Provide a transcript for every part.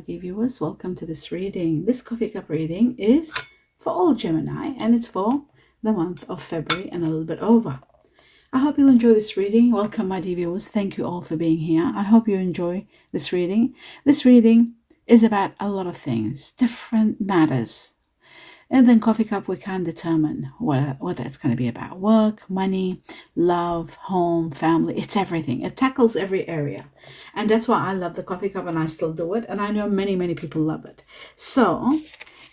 dear viewers, welcome to this reading. This coffee cup reading is for all Gemini and it's for the month of February and a little bit over. I hope you'll enjoy this reading. Welcome my dear viewers. Thank you all for being here. I hope you enjoy this reading. This reading is about a lot of things, different matters. And then Coffee Cup, we can determine whether it's going to be about work, money, love, home, family. It's everything. It tackles every area. And that's why I love the Coffee Cup and I still do it. And I know many, many people love it. So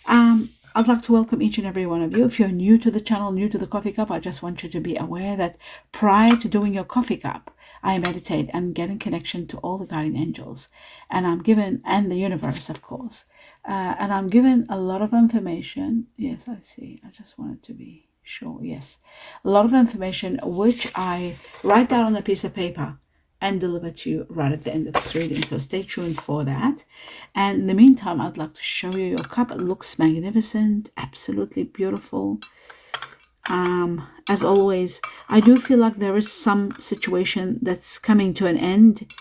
I'd like to welcome each and every one of you. If you're new to the channel, new to the Coffee Cup, I just want you to be aware that prior to doing your Coffee Cup, I meditate and get in connection to all the guardian angels. And I'm given, and the universe, of course. And I'm given a lot of information. Yes, I see. I just wanted to be sure. Yes. A lot of information which I write down on a piece of paper and deliver to you right at the end of this reading. So stay tuned for that. And in the meantime, I'd like to show you your cup. It looks magnificent, absolutely beautiful. As always, I do feel like there is some situation that's coming to an end.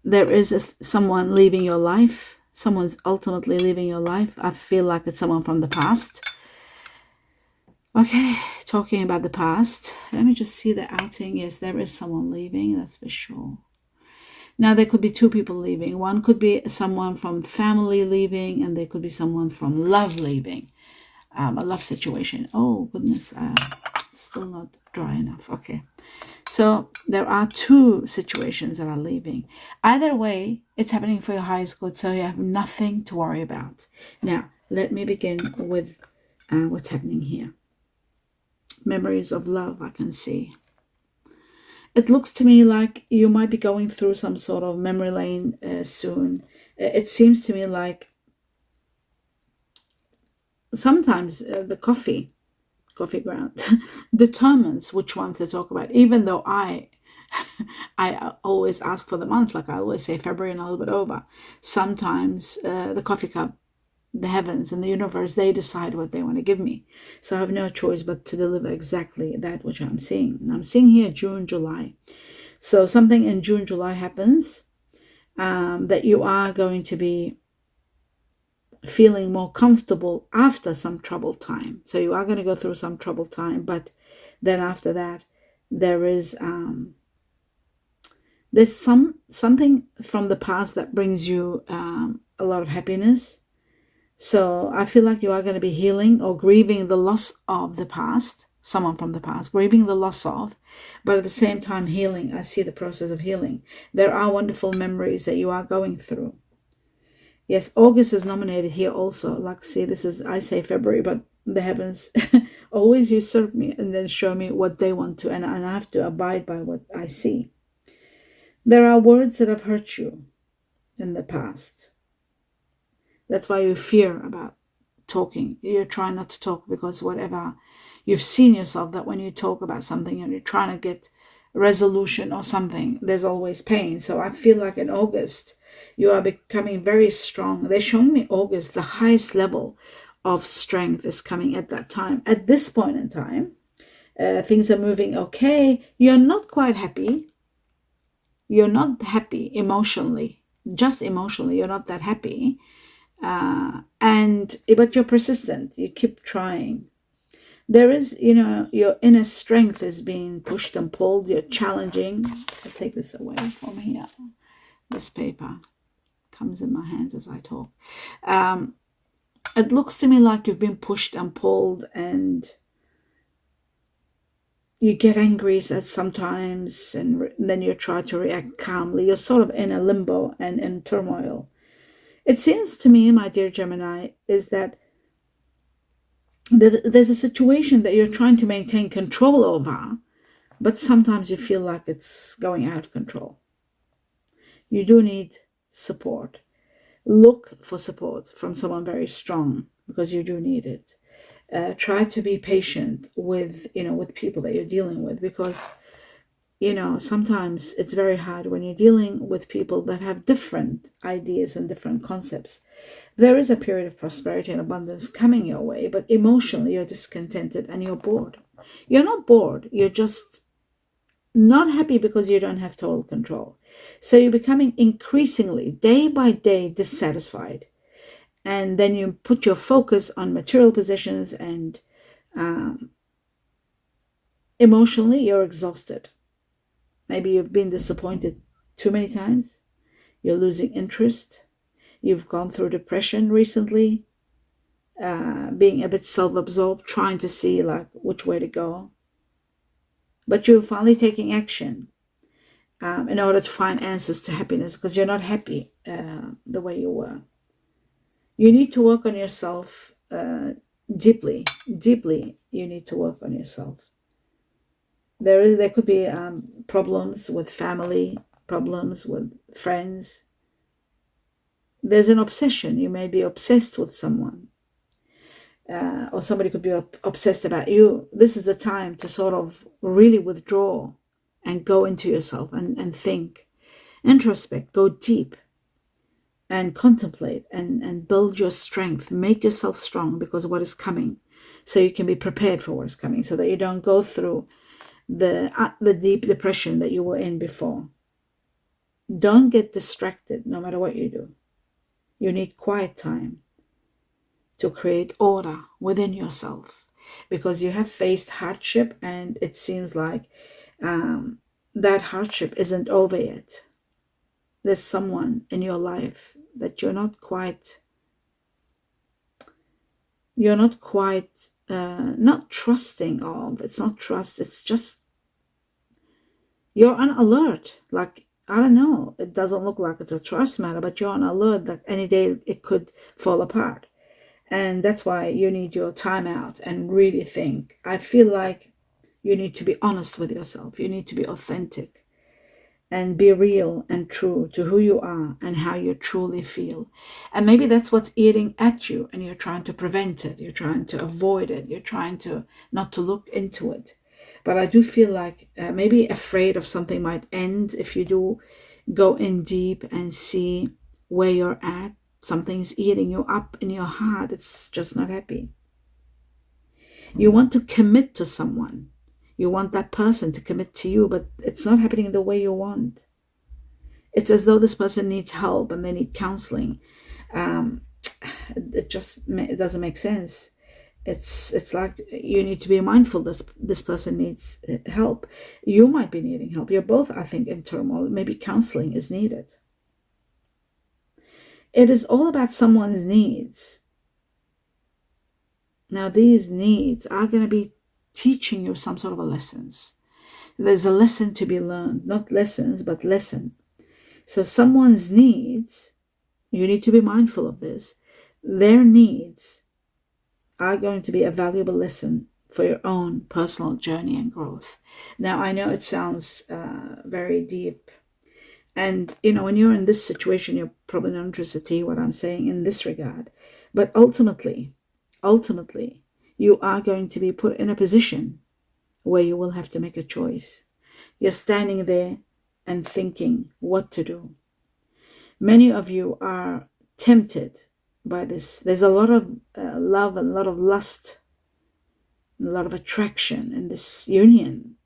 There is someone leaving your life. Someone's ultimately leaving your life. I feel like it's someone from the past. Okay, talking about the past. Let me just see the outing. Yes, there is someone leaving, that's for sure. Now, there could be two people leaving. One could be someone from family leaving, and there could be someone from love leaving. A love situation. Oh, goodness. Still not dry enough. Okay. So there are two situations that are leaving. Either way, it's happening for your highest good, so you have nothing to worry about. Now, let me begin with what's happening here. Memories of love, I can see. It looks to me like you might be going through some sort of memory lane soon. It seems to me like sometimes the coffee ground determines which one to talk about, even though I always ask for the month, like I always say February and a little bit over. Sometimes the coffee cup, the heavens and the universe, they decide what they want to give me. So I have no choice but to deliver exactly that which I'm seeing. And I'm seeing here June, July. So something in June, July happens that you are going to be feeling more comfortable after some troubled time. So you are going to go through some troubled time, but then after that, there is there's something from the past that brings you a lot of happiness. So I feel like you are going to be healing or grieving the loss of the past, someone from the past, grieving the loss of, but at the same time healing. I see the process of healing. There are wonderful memories that you are going through. Yes, August is nominated here also. Like, see, this is, I say February, but the heavens always usurp me and then show me what they want to, and I have to abide by what I see. There are words that have hurt you in the past. That's why you fear about talking. You're trying not to talk because whatever, you've seen yourself that when you talk about something and you're trying to get resolution or something, there's always pain. So I feel like in August, you are becoming very strong. They're showing me August, the highest level of strength is coming at that time. At this point in time, things are moving okay. You're not quite happy. You're not happy emotionally, just emotionally. You're not that happy. But you're persistent. You keep trying. There is, your inner strength is being pushed and pulled. You're challenging. I'll take this away from here. This paper comes in my hands as I talk. It looks to me like you've been pushed and pulled, and you get angry at sometimes, and then you try to react calmly. You're sort of in a limbo and in turmoil. It seems to me, my dear Gemini, is that there's a situation that you're trying to maintain control over, but sometimes you feel like it's going out of control. You do need support. Look for support from someone very strong because you do need it. Try to be patient with people that you're dealing with, because sometimes it's very hard when you're dealing with people that have different ideas and different concepts. There is a period of prosperity and abundance coming your way, but emotionally you're discontented and you're bored. You're not bored. You're just not happy because you don't have total control. So you're becoming increasingly, day by day, dissatisfied. And then you put your focus on material possessions, and emotionally, you're exhausted. Maybe you've been disappointed too many times. You're losing interest. You've gone through depression recently, being a bit self-absorbed, trying to see like which way to go. But you're finally taking action in order to find answers to happiness, because you're not happy the way you were. You need to work on yourself deeply. Deeply, you need to work on yourself. There could be problems with family, problems with friends. There's an obsession. You may be obsessed with someone, or somebody could be obsessed about you. This is the time to sort of really withdraw and go into yourself and think, introspect, go deep and contemplate and build your strength. Make yourself strong because of what is coming, so you can be prepared for what is coming, so that you don't go through the deep depression that you were in before. Don't get distracted no matter what you do. You need quiet time to create order within yourself, because you have faced hardship, and it seems like that hardship isn't over yet. There's someone in your life that you're not quite not trusting of. It's not trust, it's just you're on alert. Like, I don't know, it doesn't look like it's a trust matter, but you're on alert that any day it could fall apart. And that's why you need your time out and really think. I feel like you need to be honest with yourself. You need to be authentic and be real and true to who you are and how you truly feel. And maybe that's what's eating at you, and you're trying to prevent it. You're trying to avoid it. You're trying to not to look into it. But I do feel like maybe afraid of something might end if you do go in deep and see where you're at. Something's eating you up in your heart. It's just not happy. You want to commit to someone. You want that person to commit to you, but it's not happening the way you want. It's as though this person needs help and they need counseling. It doesn't make sense. It's like you need to be mindful this person needs help. You might be needing help. You're both, I think, in turmoil. Maybe counseling is needed. It is all about someone's needs. Now, these needs are going to be teaching you some sort of a lessons. There's a lesson to be learned, not lessons, but lesson. So someone's needs, you need to be mindful of this. Their needs are going to be a valuable lesson for your own personal journey and growth. Now, I know it sounds very deep. And, when you're in this situation, you're probably not interested to hear what I'm saying in this regard. But ultimately, you are going to be put in a position where you will have to make a choice. You're standing there and thinking what to do. Many of you are tempted by this. There's a lot of love and a lot of lust, and a lot of attraction in this union.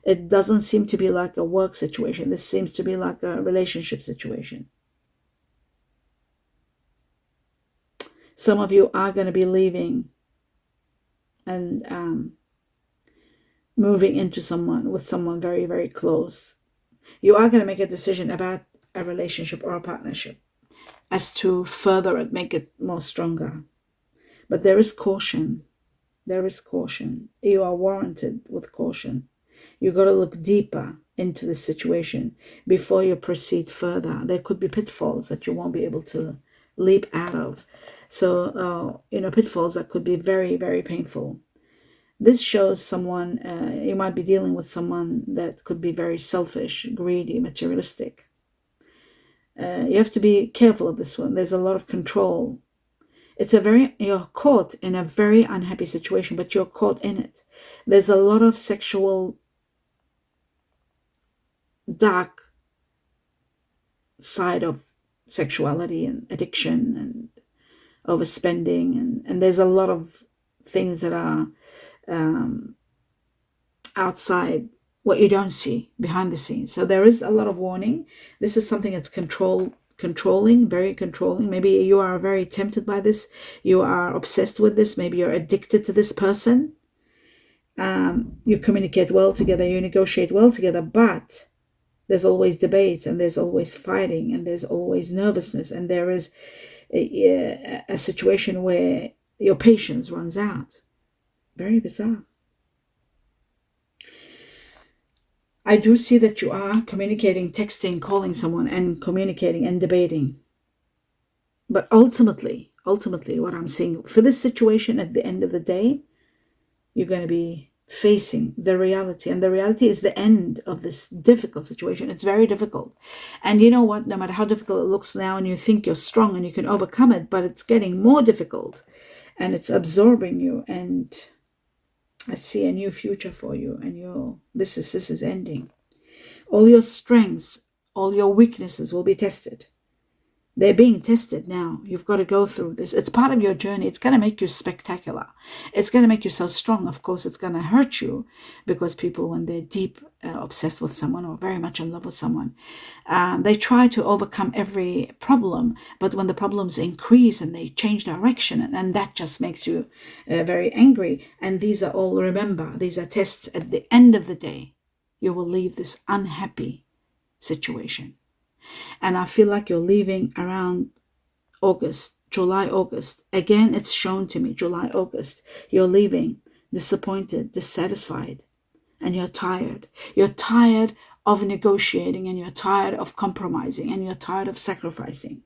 It doesn't seem to be like a work situation. This seems to be like a relationship situation. Some of you are going to be leaving and moving into someone very, very close. You are going to make a decision about a relationship or a partnership as to further it, make it more stronger. But there is caution. There is caution. You are warranted with caution. You got to look deeper into the situation before you proceed further. There could be pitfalls that you won't be able to leap out of. So, pitfalls that could be very, very painful. This shows someone, you might be dealing with someone that could be very selfish, greedy, materialistic. You have to be careful of this one. There's a lot of control. You're caught in a very unhappy situation, but you're caught in it. There's a lot of sexual dark side of sexuality and addiction and overspending, and there's a lot of things that are outside what you don't see behind the scenes. So there is a lot of warning. This is something that's controlling, very controlling. Maybe you are very tempted by this. You are obsessed with this. Maybe you're addicted to this person. You communicate well together. You negotiate well together, but there's always debate, and there's always fighting, and there's always nervousness, and there is a situation where your patience runs out. Very bizarre. I do see that you are communicating, texting, calling someone, and communicating and debating. But ultimately, what I'm seeing for this situation at the end of the day, you're going to be facing the reality. And the reality is the end of this difficult situation. It's very difficult. And you know what? No matter how difficult it looks now, and you think you're strong and you can overcome it, but it's getting more difficult and it's absorbing you. And I see a new future for you, and this is ending. All your strengths, all your weaknesses will be tested. They're being tested now. You've got to go through this. It's part of your journey. It's going to make you spectacular. It's going to make you so strong. Of course, it's going to hurt you, because people, when they're deep obsessed with someone or very much in love with someone, they try to overcome every problem. But when the problems increase and they change direction, and that just makes you very angry. And these are all, remember, these are tests. At the end of the day, you will leave this unhappy situation. And I feel like you're leaving around August, July, August. Again, it's shown to me, July, August. You're leaving disappointed, dissatisfied, and you're tired. You're tired of negotiating, and you're tired of compromising, and you're tired of sacrificing.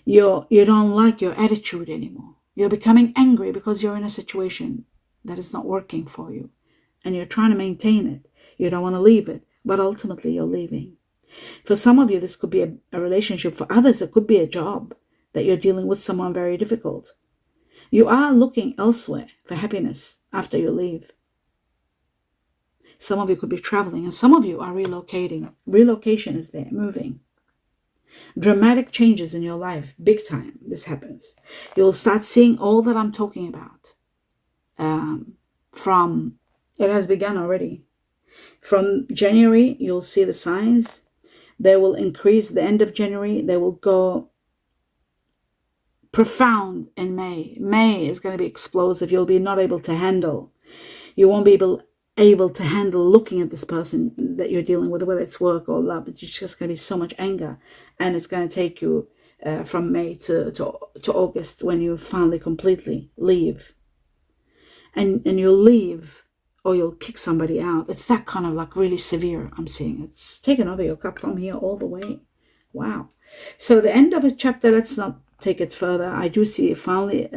You don't like your attitude anymore. You're becoming angry because you're in a situation that is not working for you, and you're trying to maintain it. You don't want to leave it, but ultimately you're leaving. For some of you, this could be a relationship. For others, it could be a job that you're dealing with someone very difficult. You are looking elsewhere for happiness after you leave. Some of you could be traveling, and some of you are relocating. Relocation is there, moving. Dramatic changes in your life, big time, this happens. You'll start seeing all that I'm talking about. It has begun already. From January, you'll see the signs. They will increase the end of January. They will go profound in May. May is going to be explosive. You'll be not able to handle. You won't be able to handle looking at this person that you're dealing with, whether it's work or love. It's just going to be so much anger. And it's going to take you from May to August, when you finally completely leave. And you'll leave, or you'll kick somebody out. It's that kind of like really severe, I'm seeing. It's taken over your cup from here all the way. Wow. So the end of a chapter, let's not take it further. I do see finally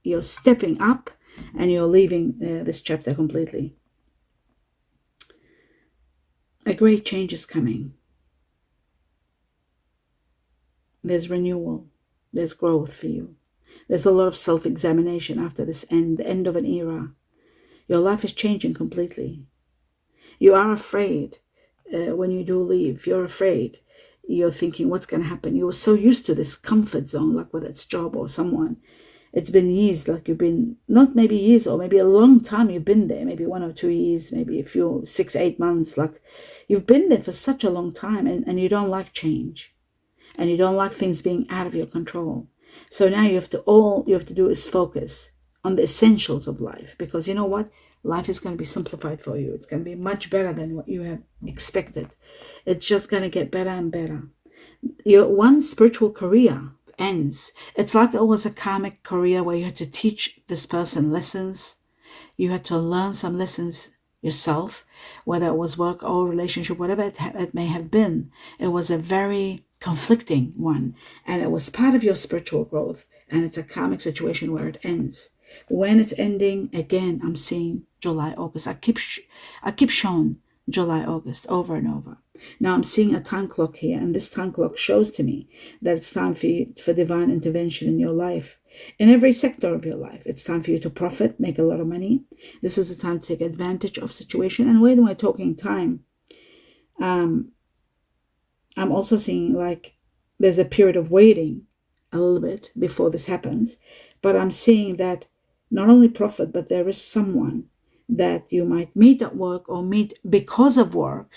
you're stepping up, and you're leaving this chapter completely. A great change is coming. There's renewal. There's growth for you. There's a lot of self-examination after this end, the end of an era. Your life is changing completely. You are afraid when you do leave. You're afraid. You're thinking, what's going to happen? You were so used to this comfort zone, like whether it's job or someone. It's been years, like you've been, not maybe years, or maybe a long time you've been there, maybe 1 or 2 years, maybe a few, 6, 8 months. Like you've been there for such a long time, and you don't like change. And you don't like things being out of your control. So now all you have to do is focus on the essentials of life, because you know what? Life is going to be simplified for you. It's going to be much better than what you have expected. It's just going to get better and better. Your one spiritual career ends. It's like it was a karmic career where you had to teach this person lessons. You had to learn some lessons yourself, whether it was work or relationship, whatever it may have been. It was a very conflicting one, and it was part of your spiritual growth, and it's a karmic situation where it ends. When it's ending, again, I'm seeing July, August. I keep showing July, August over and over. Now I'm seeing a time clock here, and this time clock shows to me that it's time for divine intervention in your life, in every sector of your life. It's time for you to profit, make a lot of money. This is the time to take advantage of situation. And when we're talking time, I'm also seeing like there's a period of waiting a little bit before this happens, but I'm seeing that not only profit, but there is someone that you might meet at work or meet because of work.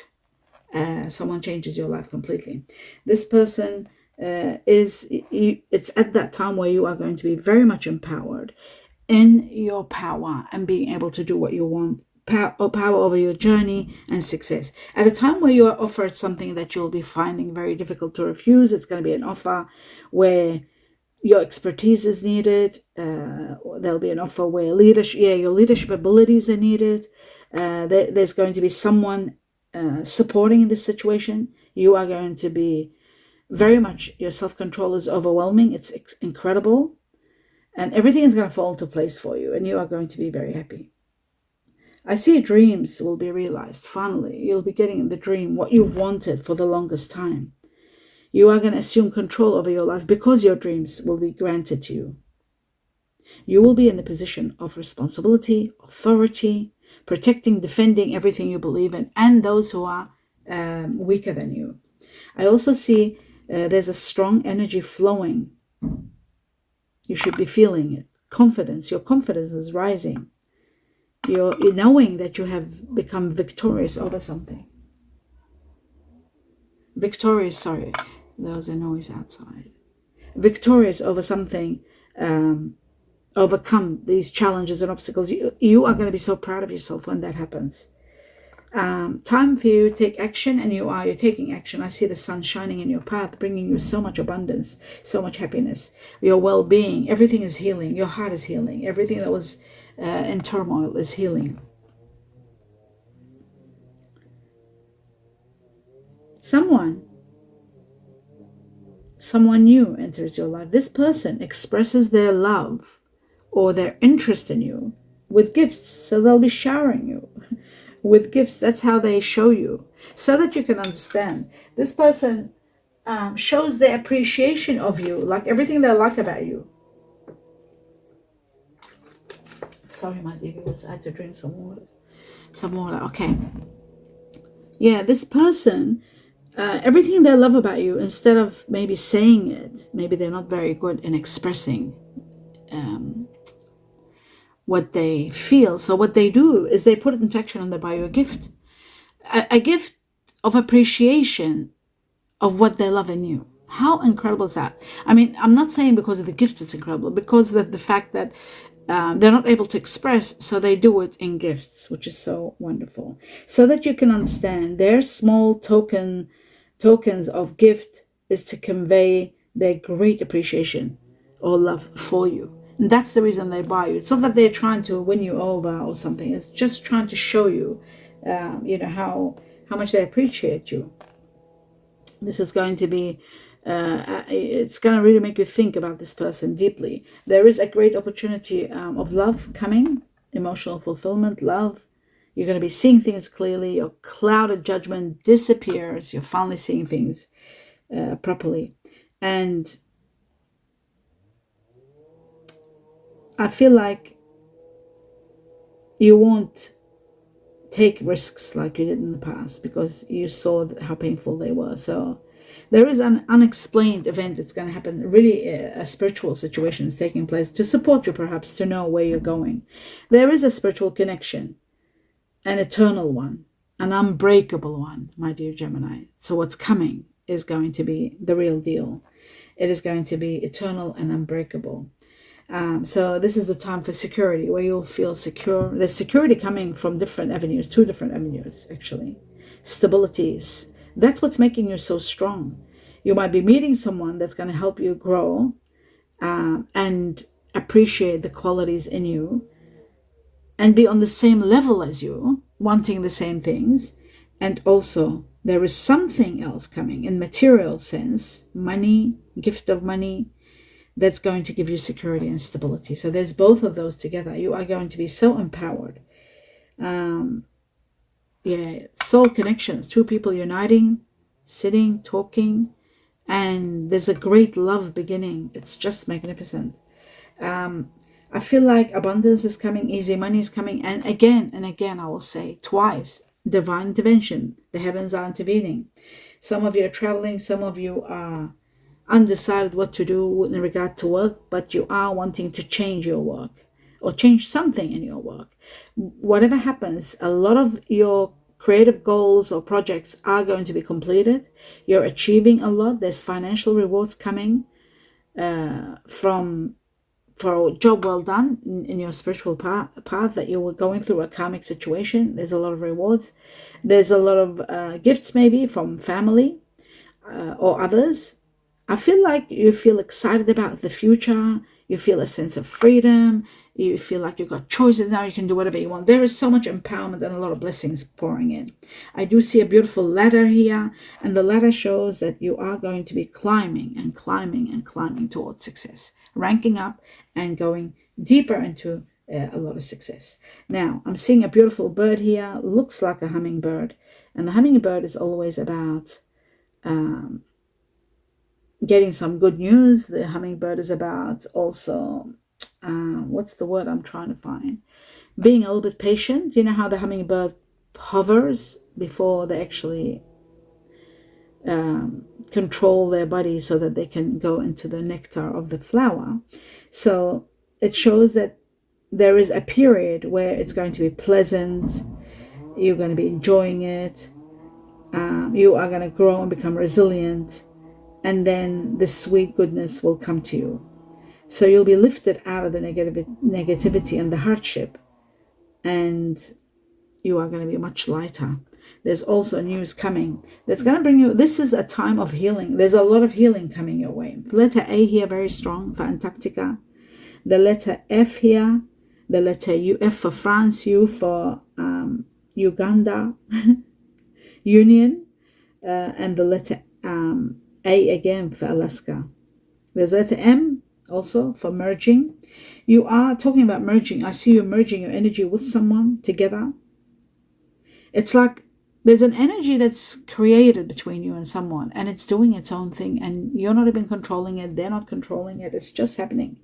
Someone changes your life completely. This person it's at that time where you are going to be very much empowered in your power and being able to do what you want, power over your journey and success. At a time where you are offered something that you'll be finding very difficult to refuse, it's going to be an offer where your expertise is needed. There'll be an offer where your leadership abilities are needed. There's going to be someone supporting in this situation. You are going to be very much, your self-control is overwhelming. It's incredible. And everything is going to fall into place for you. And you are going to be very happy. I see dreams will be realized. Finally, you'll be getting the dream, what you've wanted for the longest time. You are going to assume control over your life because your dreams will be granted to you. You will be in the position of responsibility, authority, protecting, defending everything you believe in and those who are weaker than you. I also see there's a strong energy flowing. You should be feeling it. Confidence. Your confidence is rising. You're knowing that you have become victorious over something. Victorious, sorry. There was a noise outside. Victorious over something. Overcome these challenges and obstacles. You are going to be so proud of yourself when that happens. Time for you to take action, and you're taking action. I see the sun shining in your path, bringing you so much abundance, so much happiness, your well-being. Everything is healing. Your heart is healing. Everything that was in turmoil is healing. Someone new enters your life. This person expresses their love or their interest in you with gifts. So they'll be showering you with gifts. That's how they show you, so that you can understand. This person shows their appreciation of you, like everything they like about you. Sorry, my dear viewers, I had to drink some water. Okay. Yeah, this person, everything they love about you, instead of maybe saying it, maybe they're not very good in expressing what they feel. So what they do is they put it into action and they buy you a gift. A gift of appreciation of what they love in you. How incredible is that? I mean, I'm not saying because of the gifts it's incredible, because of the fact that they're not able to express, so they do it in gifts, which is so wonderful. So that you can understand, their small tokens of gift is to convey their great appreciation or love for you. And that's the reason they buy you. It's not that they're trying to win you over or something. It's just trying to show you, how much they appreciate you. This is going to be, it's going to really make you think about this person deeply. There is a great opportunity of love coming, emotional fulfillment, love. You're going to be seeing things clearly. Your clouded judgment disappears. You're finally seeing things properly. And I feel like you won't take risks like you did in the past because you saw how painful they were. So there is an unexplained event that's going to happen, really a spiritual situation is taking place to support you, perhaps to know where you're going. There is a spiritual connection, an eternal one, an unbreakable one, my dear Gemini. So what's coming is going to be the real deal. It is going to be eternal and unbreakable. So this is a time for security, where you'll feel secure. There's security coming from different avenues, 2 different avenues, actually. Stabilities. That's what's making you so strong. You might be meeting someone that's going to help you grow and appreciate the qualities in you and be on the same level as you, wanting the same things. And also, there is something else coming in material sense, money, gift of money, that's going to give you security and stability. So there's both of those together. You are going to be so empowered. Soul connections, 2 people uniting, sitting, talking, and there's a great love beginning. It's just magnificent. I feel like abundance is coming, easy money is coming, and again, I will say twice, divine intervention. The heavens are intervening. Some of you are traveling, some of you are undecided what to do in regard to work, but you are wanting to change your work, or change something in your work. Whatever happens, a lot of your creative goals or projects are going to be completed. You're achieving a lot. There's financial rewards coming for a job well done in your spiritual path that you were going through a karmic situation. There's a lot of rewards. There's a lot of gifts maybe from family or others. I feel like you feel excited about the future. You feel a sense of freedom. You feel like you've got choices now. You can do whatever you want. There is so much empowerment and a lot of blessings pouring in. I do see a beautiful ladder here, and the ladder shows that you are going to be climbing and climbing and climbing towards success, ranking up and going deeper into a lot of success. Now, I'm seeing a beautiful bird here. Looks like a hummingbird, and the hummingbird is always about getting some good news. The hummingbird is about also, what's the word I'm trying to find? Being a little bit patient. You know how the hummingbird hovers before they actually control their body so that they can go into the nectar of the flower. So it shows that there is a period where it's going to be pleasant. You're going to be enjoying it. You are going to grow and become resilient. And then the sweet goodness will come to you. So you'll be lifted out of the negativity and the hardship, and you are going to be much lighter. There's also news coming that's going to bring you, this is a time of healing. There's a lot of healing coming your way. Letter A here, very strong for Antarctica. The letter F here, the letter U, F for France, U for Uganda, Union, and the letter A again for Alaska. There's letter M also for merging. You are talking about merging. I see you merging your energy with someone together. It's like there's an energy that's created between you and someone, and it's doing its own thing, and you're not even controlling it. They're not controlling it. It's just happening.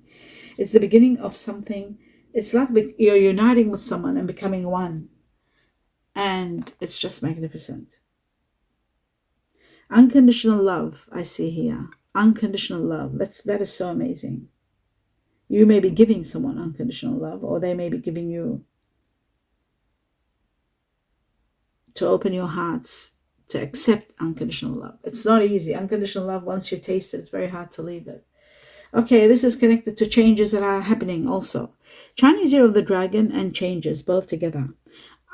It's the beginning of something. It's like you're uniting with someone and becoming one, and it's just magnificent. Unconditional love, I see here. Unconditional love. That is so amazing. You may be giving someone unconditional love, or they may be giving you, to open your hearts to accept unconditional love. It's not easy. Unconditional love, once you taste it, it's very hard to leave it. Okay, this is connected to changes that are happening also. Chinese Year of the Dragon and changes, both together.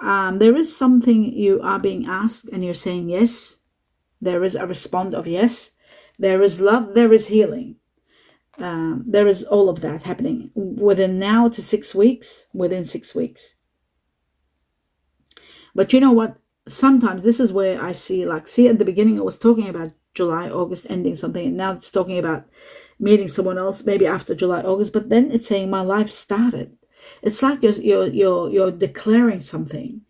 There is something you are being asked and you're saying yes. There is a response of yes. There is love. There is healing. There is all of that happening within now to 6 weeks, within 6 weeks. But you know what? Sometimes this is where I see, at the beginning it was talking about July, August ending something, and now it's talking about meeting someone else maybe after July, August, but then it's saying my life started. It's like you're declaring something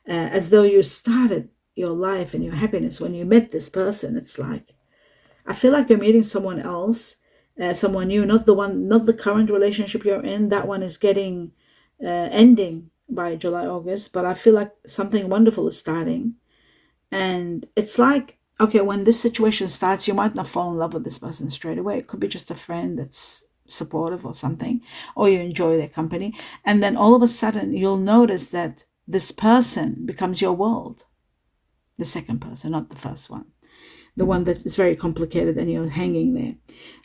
as though you started your life and your happiness when you met this person. It's like, I feel like you're meeting someone else, someone new, not the current relationship you're in. That one is getting ending by July, August, but I feel like something wonderful is starting. And it's like, okay, when this situation starts, you might not fall in love with this person straight away. It could be just a friend that's supportive or something, or you enjoy their company. And then all of a sudden, you'll notice that this person becomes your world. The second person, not the first one. The one that is very complicated and you're hanging there.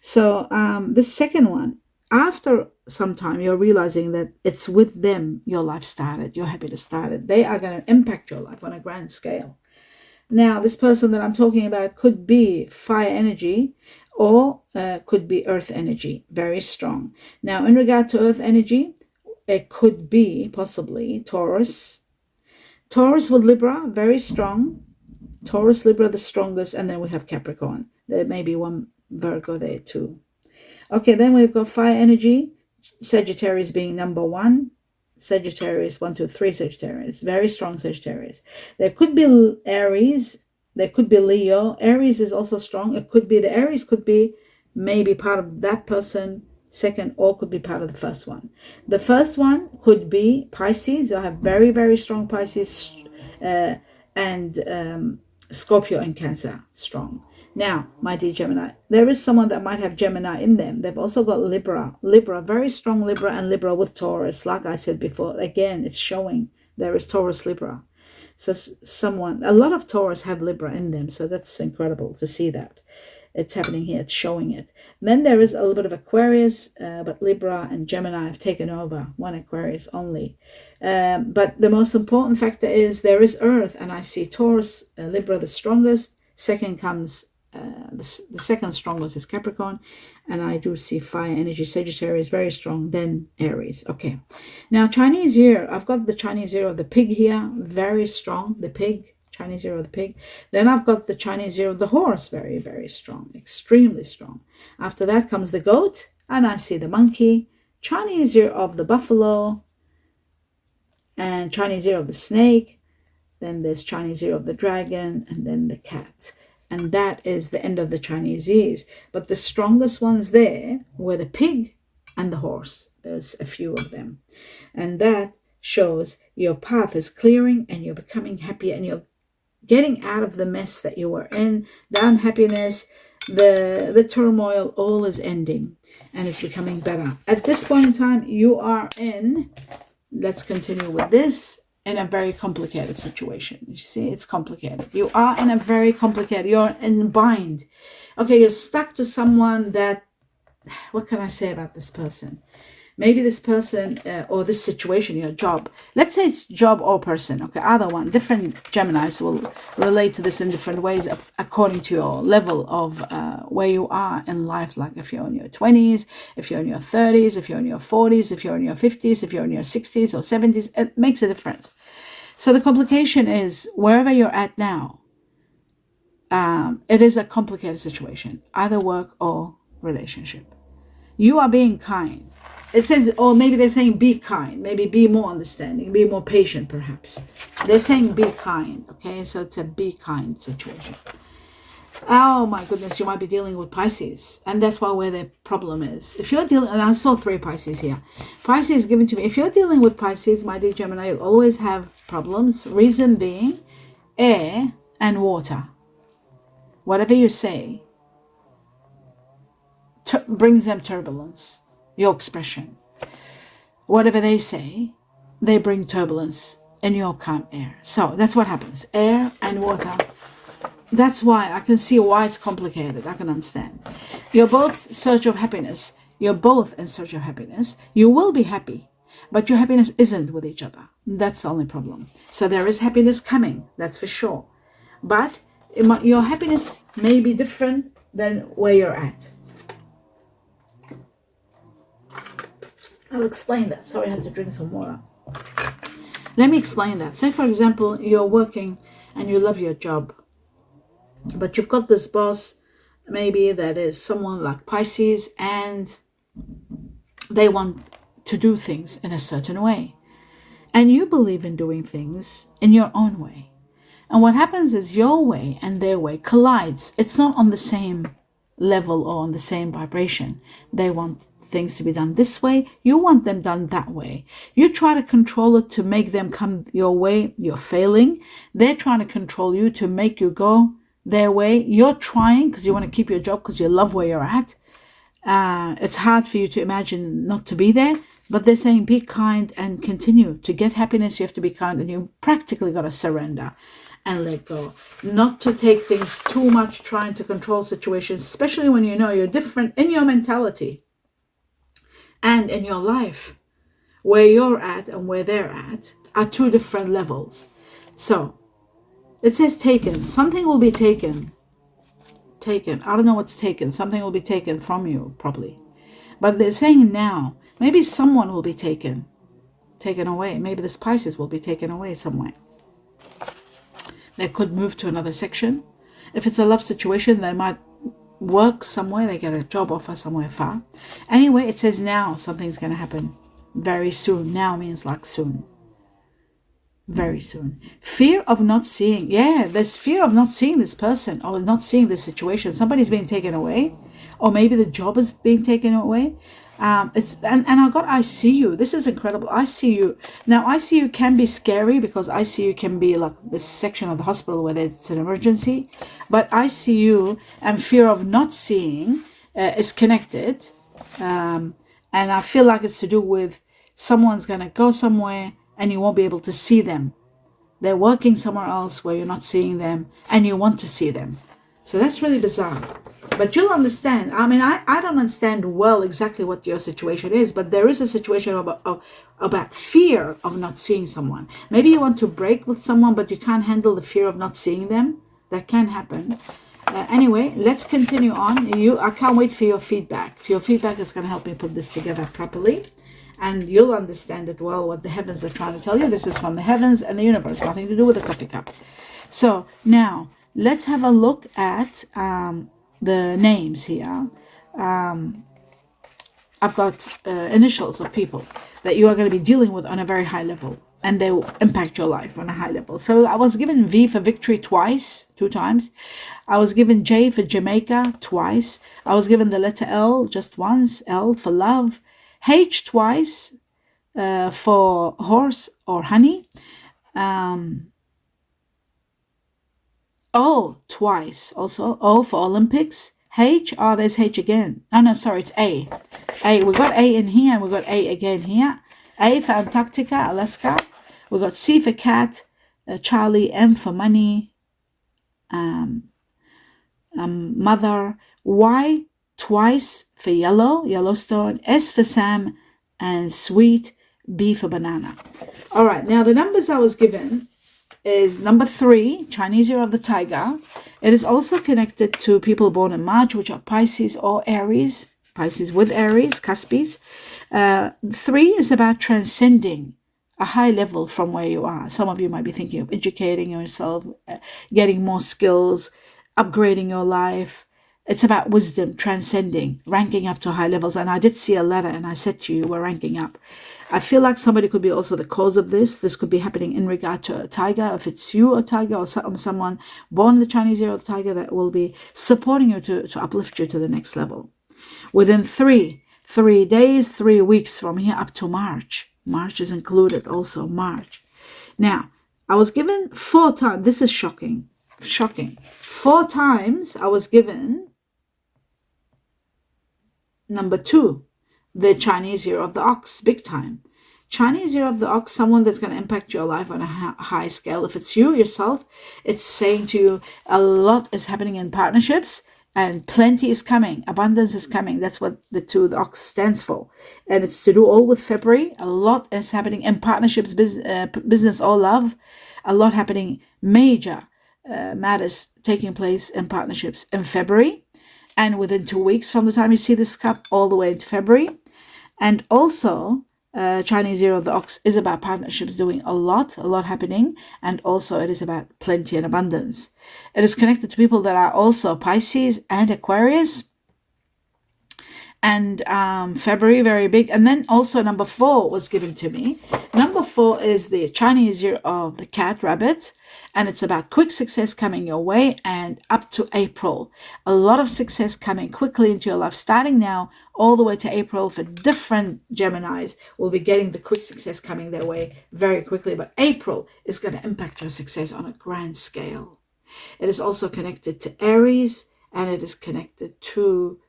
So the second one, after some time, you're realizing that it's with them your life started, your happiness started. They are going to impact your life on a grand scale. Now, this person that I'm talking about could be fire energy or could be earth energy, very strong. Now, in regard to earth energy, it could be possibly Taurus. Taurus with Libra, very strong. Taurus, Libra, the strongest, and then we have Capricorn. There may be one Virgo there too. Okay, then we've got fire energy, Sagittarius being number one. Sagittarius, 1, 2, 3 Sagittarius, very strong Sagittarius. There could be Aries, there could be Leo. Aries is also strong. It could be, the Aries could be maybe part of that person, second, or could be part of the first one. The first one could be Pisces. You have very, very strong Pisces and Scorpio and Cancer, strong. Now, my dear Gemini, there is someone that might have Gemini in them. They've also got Libra, very strong Libra, and Libra with Taurus. Like I said before, again, it's showing there is Taurus Libra. So a lot of Taurus have Libra in them. So that's incredible to see that. It's happening here. It's showing it. And then there is a little bit of Aquarius, but Libra and Gemini have taken over. One Aquarius only. But the most important factor is there is Earth, and I see Taurus, Libra the strongest. Second comes the second strongest is Capricorn, and I do see fire energy. Sagittarius very strong, then Aries. Okay, now Chinese year, I've got the Chinese year of the pig here, very strong. The pig, Chinese year of the pig. Then I've got the Chinese year of the horse, very, very strong, extremely strong. After that comes the goat, and I see the monkey. Chinese year of the buffalo, and Chinese year of the snake. Then there's Chinese year of the dragon, and then the cat. And that is the end of the Chinese years. But the strongest ones there were the pig and the horse. There's a few of them. And that shows your path is clearing and you're becoming happy and you're getting out of the mess that you were in. The unhappiness, the turmoil, all is ending and it's becoming better. At this point in time, you are in, let's continue with this, in a very complicated situation. You see, it's complicated. You are in a very complicated, you're in a bind. Okay, you're stuck to someone that, what can I say about this person? Maybe this person or this situation, your job. Let's say it's job or person. Okay, either one. Different Geminis will relate to this in different ways according to your level of where you are in life. Like if you're in your 20s, if you're in your 30s, if you're in your 40s, if you're in your 50s, if you're in your 60s or 70s, it makes a difference. So the complication is wherever you're at now, it is a complicated situation, either work or relationship. You are being kind. It says, or maybe they're saying be kind, maybe be more understanding, be more patient perhaps. They're saying be kind, okay? So it's a be kind situation. Oh my goodness, you might be dealing with Pisces. And that's where the problem is. If you're dealing, and I saw 3 Pisces here. Pisces is given to me. If you're dealing with Pisces, my dear Gemini, you'll always have problems. Reason being air and water. Whatever you say brings them turbulence. Your expression. Whatever they say, they bring turbulence in your calm air. So that's what happens. Air and water. That's why I can see why it's complicated. I can understand. You're both in search of happiness. You're both in search of happiness. You will be happy, but your happiness isn't with each other. That's the only problem. So there is happiness coming, that's for sure. But your happiness may be different than where you're at. I'll explain that. Sorry, I had to drink some water. Let me explain that. Say, for example, you're working and you love your job, but you've got this boss, maybe that is someone like Pisces, and they want to do things in a certain way. And you believe in doing things in your own way. And what happens is your way and their way collides. It's not on the same level or on the same vibration. They want things to be done this way, you want them done that way. You try to control it to make them come your way, you're failing. They're trying to control you to make you go their way. You're trying because you want to keep your job because you love where you're at. It's hard for you to imagine not to be there, but they're saying be kind and continue. To get happiness, you have to be kind, and you practically got to surrender and let go. Not to take things too much, trying to control situations, especially when you know you're different in your mentality and in your life. Where you're at and where they're at are 2 different levels. So it says taken. Something will be taken. Taken. I don't know what's taken. Something will be taken from you, probably. But they're saying now, maybe someone will be taken away. Maybe this Pisces will be taken away somewhere. They could move to another section. If it's a love situation, they might work somewhere. They get a job offer somewhere far. Anyway, it says now something's going to happen very soon. Now means like soon. Very soon. Fear of not seeing. Yeah, there's fear of not seeing this person or not seeing this situation. Somebody's being taken away. Or maybe the job is being taken away. And I got ICU. This is incredible. ICU. Now ICU can be scary because ICU can be like this section of the hospital where it's an emergency, but ICU and fear of not seeing is connected, and I feel like it's to do with someone's gonna go somewhere and you won't be able to see them. They're working somewhere else where you're not seeing them and you want to see them. So that's really bizarre. But you'll understand. I mean, I don't understand well exactly what your situation is, but there is a situation about fear of not seeing someone. Maybe you want to break with someone, but you can't handle the fear of not seeing them. That can happen. Anyway, let's continue on. I can't wait for your feedback. Your feedback is going to help me put this together properly. And you'll understand it well what the heavens are trying to tell you. This is from the heavens and the universe, nothing to do with the coffee cup. So now let's have a look at the names here. I've got initials of people that you are going to be dealing with on a very high level, and they will impact your life on a high level. So I was given V for victory twice, 2 times. I was given J for Jamaica twice. I was given the letter L just once, L for love. H twice for horse or honey. O twice also. O for Olympics. H, oh, there's H again. Oh, no, sorry, it's A. A, we got A in here and we got A again here. A for Antarctica, Alaska. We got C for cat, Charlie. M for money, mother. Y twice for yellow, Yellowstone. S for Sam and sweet. B for banana. All right, now the numbers I was given is number 3, Chinese Year of the Tiger. It is also connected to people born in March, which are Pisces or Aries. Pisces with Aries, Cuspies. 3 is about transcending a high level from where you are. Some of you might be thinking of educating yourself, getting more skills, upgrading your life. It's about wisdom, transcending, ranking up to high levels. And I did see a letter and I said to you, we're ranking up. I feel like somebody could be also the cause of this. This could be happening in regard to a tiger. If it's you, a tiger, or someone born in the Chinese Year of the Tiger, that will be supporting you to uplift you to the next level. Within 3 days, 3 weeks from here up to March. March is included also, March. Now, I was given 4 times. This is shocking. 4 times I was given number 2. The Chinese Year of the Ox, big time. Chinese Year of the Ox, someone that's going to impact your life on a high scale. If it's you, yourself, it's saying to you, a lot is happening in partnerships and plenty is coming. Abundance is coming. That's what the ox stands for. And it's to do all with February. A lot is happening in partnerships, business or love. A lot happening, major matters taking place in partnerships in February. And within 2 weeks from the time you see this cup all the way into February. And also, Chinese Year of the Ox is about partnerships doing a lot happening. And also it is about plenty and abundance. It is connected to people that are also Pisces and Aquarius. And February, very big. And then also number 4 was given to me. Number 4 is the Chinese Year of the Cat, Rabbit. And it's about quick success coming your way and up to April. A lot of success coming quickly into your life, starting now all the way to April. For different Geminis will be getting the quick success coming their way very quickly. But April is going to impact your success on a grand scale. It is also connected to Aries and it is connected to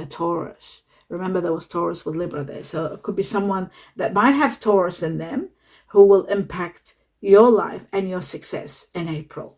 Taurus. Remember, there was Taurus with Libra there. So it could be someone that might have Taurus in them who will impact your life and your success in April.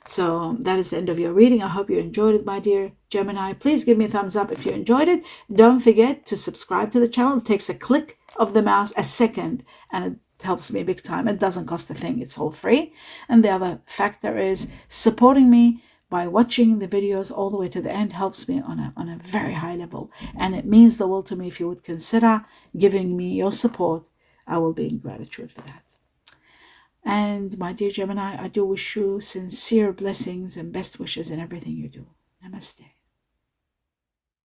So that is the end of your reading. I hope you enjoyed it, my dear Gemini. Please give me a thumbs up if you enjoyed it. Don't forget to subscribe to the channel. It takes a click of the mouse, a second, and it helps me big time. It doesn't cost a thing. It's all free. And the other factor is supporting me by watching the videos all the way to the end helps me on a very high level. And it means the world to me. If you would consider giving me your support, I will be in gratitude for that. And my dear Gemini, I do wish you sincere blessings and best wishes in everything you do. Namaste.